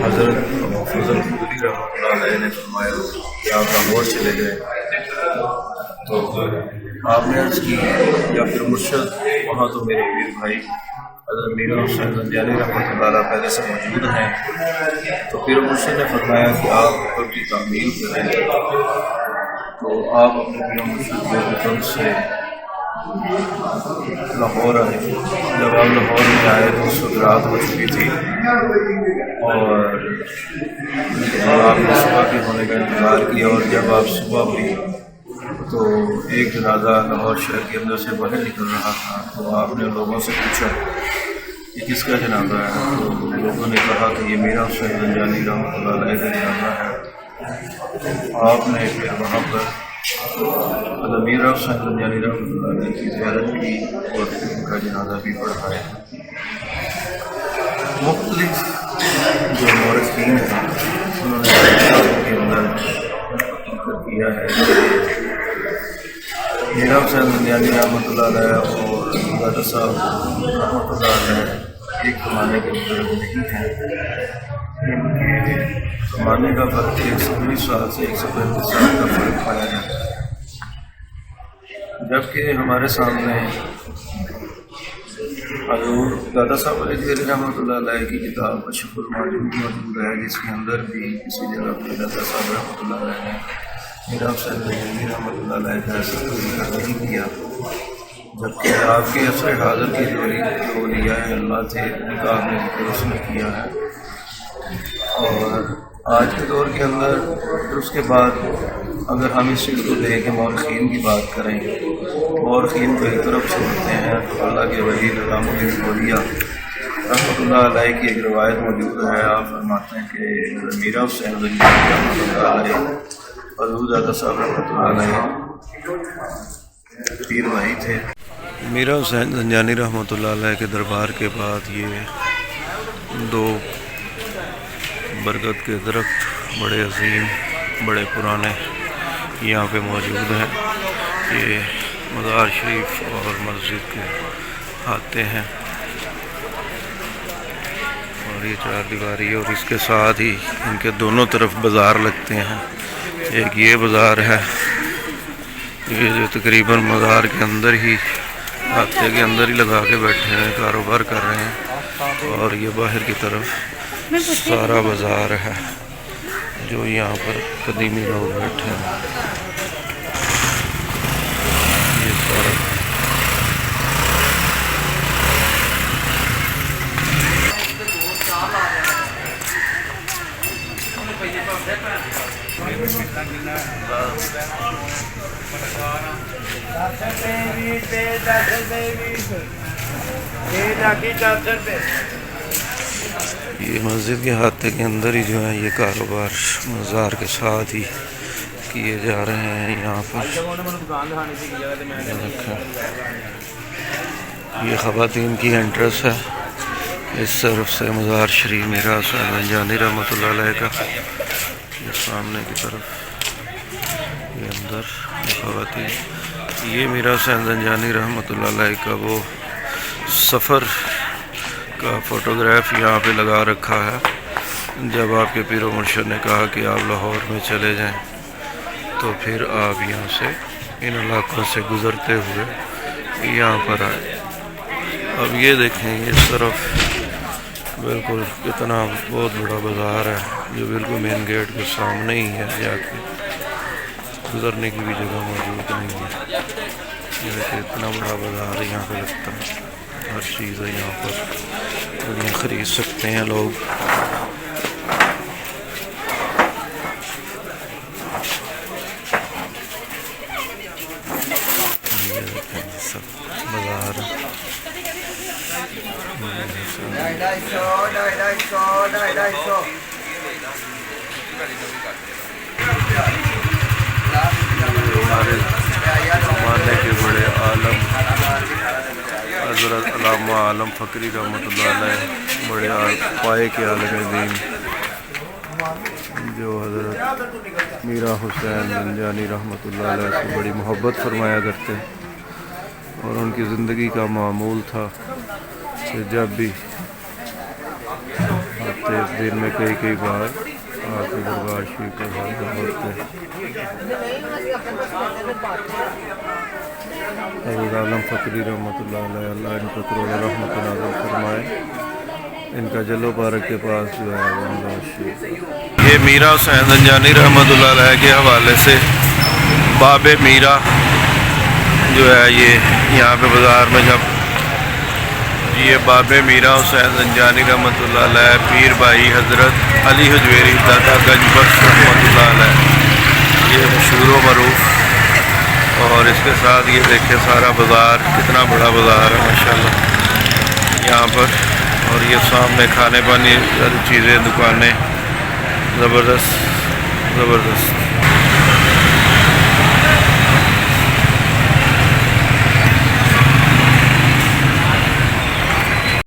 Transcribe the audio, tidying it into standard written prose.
حضرت ابو فضل خدری رحمۃ اللہ علیہ نے فرمایا کہ آپ لاہور چلے گئے تو آپ نے عرض کی یا پھر مرشد وہاں تو میرے پیر بھائی حضرت میرا حسین زنجانی رحمۃ اللہ علیہ پہلے سے موجود ہیں، تو پھر مرشد نے فرمایا کہ آپ اوپر کی تعمیل کریں، تو آپ اپنے پیر مرشد کے حکم سے لاہور آئے۔ جب آپ لاہور میں آئے تو اس وقت رات ہو چکی تھی اور آپ نے صبح کے ہونے کا انتظار کیا، اور جب آپ صبح ہوئی تو ایک جنازہ لاہور شہر کے اندر سے باہر نکل رہا تھا، تو آپ نے لوگوں سے پوچھا کہ کس کا جنازہ ہے، تو لوگوں نے کہا کہ یہ میرا حسین زنجانی رحمۃ اللہ علیہ کا جنازہ ہے۔ آپ نے پھر وہاں پر حضرت میرا حسین زنجانی رحمۃ اللہ علیہ کی زیارت کی اور ان کا جنازہ بھی پڑھایا۔ مختلف جو مورخین ہیں انہوں نے کے اندر ذکر کیا ہے کہ میرا حسین زنجانی رحمۃ اللہ علیہ اور دادا صاحب رحمۃ اللہ علیہ ایک زمانے کے بزرگ نہیں ہیں، ان کے زمانے کا فرق 119 سال سے 135 سال کا فرق پایا جاتا ہے، جبکہ ہمارے سامنے حضور دادا صاحب علیہ رحمۃ اللہ علیہ کی کتاب اشرف الموجود موجود ہے، جس کے اندر بھی کسی جگہ پہ دادا صاحب رحمۃ اللہ علیہ نے میرا حسین زنجانی رحمۃ اللہ علیہ کا ایسا کوئی ذکر نہیں کیا، جبکہ آپ کے عصر حاضر کے جو اولیاء اللہ تھے ان کا آپ نے ذکر اس میں کیا ہے۔ اور آج کے دور کے اندر پھر اس کے بعد اگر ہم اس چیز کو لیں کہ مورخین کی بات کریں، مورخین کو ایک طرف سے ہوتے ہیں تو اللہ کے ولی علامہ الاولیاء رحمۃ اللہ علیہ کی ایک روایت موجود ہے، آپ فرماتے ہیں کہ میرا حسین زنجانی رحمۃ اللہ علیہ حضور دادا صاحب رحمۃ اللہ علیہ پیر بھائی تھے۔ میرا حسین زنجانی رحمۃ اللہ علیہ کے دربار کے بعد یہ دو برگد کے درخت بڑے عظیم بڑے پرانے یہاں پہ موجود ہیں، یہ مزار شریف اور مسجد کے آتے ہیں، اور یہ چار دیواری اور اس کے ساتھ ہی ان کے دونوں طرف بازار لگتے ہیں۔ ایک یہ بازار ہے یہ جو تقریباً مزار کے اندر ہی ہفتے کے اندر ہی لگا کے بیٹھے ہیں، کاروبار کر رہے ہیں، اور یہ باہر کی طرف سارا بازار ہے جو یہاں پر قدیمی لوگ بیٹھے ہیں۔ یہ سارا یہ مسجد کے احاطے کے اندر ہی جو ہے یہ کاروبار مزار کے ساتھ ہی کیے جا رہے ہیں۔ یہاں پر یہ خواتین کی انٹرس ہے، اس طرف سے مزار شریف میرا حسین زنجانی رحمۃ اللہ علیہ کا، یہ سامنے کی طرف یہ اندر یہ خواتین، یہ میرا حسین زنجانی رحمۃ اللہ علیہ کا وہ سفر کا فوٹوگراف یہاں پہ لگا رکھا ہے۔ جب آپ کے پیر و مرشد نے کہا کہ آپ لاہور میں چلے جائیں تو پھر آپ یہاں سے ان علاقوں سے گزرتے ہوئے یہاں پر آئے۔ اب یہ دیکھیں اس طرف بالکل کتنا بہت بڑا بازار ہے جو بالکل مین گیٹ کے سامنے ہی ہے، جا کے گزرنے کی بھی جگہ موجود نہیں ہے۔ یہ دیکھیں اتنا بڑا بازار یہاں پہ لگتا ہے، ہر چیز ہے یہاں پر، یہ خرید سکتے ہیں لوگ۔ یہ دیکھیں سب بازار ہمارے زمانے کے بڑے عالم حضرت علامہ عالم فقری رحمۃ اللہ علیہ، بڑے پائے کے عالم دین جو حضرت میرا حسین زنجانی رحمۃ اللہ علیہ سے بڑی محبت فرمایا کرتے، اور ان کی زندگی کا معمول تھا کہ جب بھی آتے ہیں دن میں کئی بار آ کے دربار شریف کا حاضر ہوتے ہیں۔ حضرت عالم فقری رحمۃ اللہ علیہ، اللہ ان پر کرو رحمت نازل فرمائے، ان کا جل و بارک کے پاس جو ہے دربار شریف۔ یہ میرا حسین زنجانی رحمۃ اللہ علیہ کے حوالے سے باب میرا جو ہے یہ یہاں پہ بازار میں جب یہ باب میرا حسین زنجانی رحمۃ اللہ علیہ پیر بھائی حضرت علی حجویری داتا گنج بخش رحمۃ اللہ علیہ، یہ مشہور و معروف، اور اس کے ساتھ یہ دیکھیں سارا بازار کتنا بڑا بازار ہے ماشاءاللہ یہاں پر، اور یہ سامنے کھانے پانے والی چیزیں دکانیں زبردست۔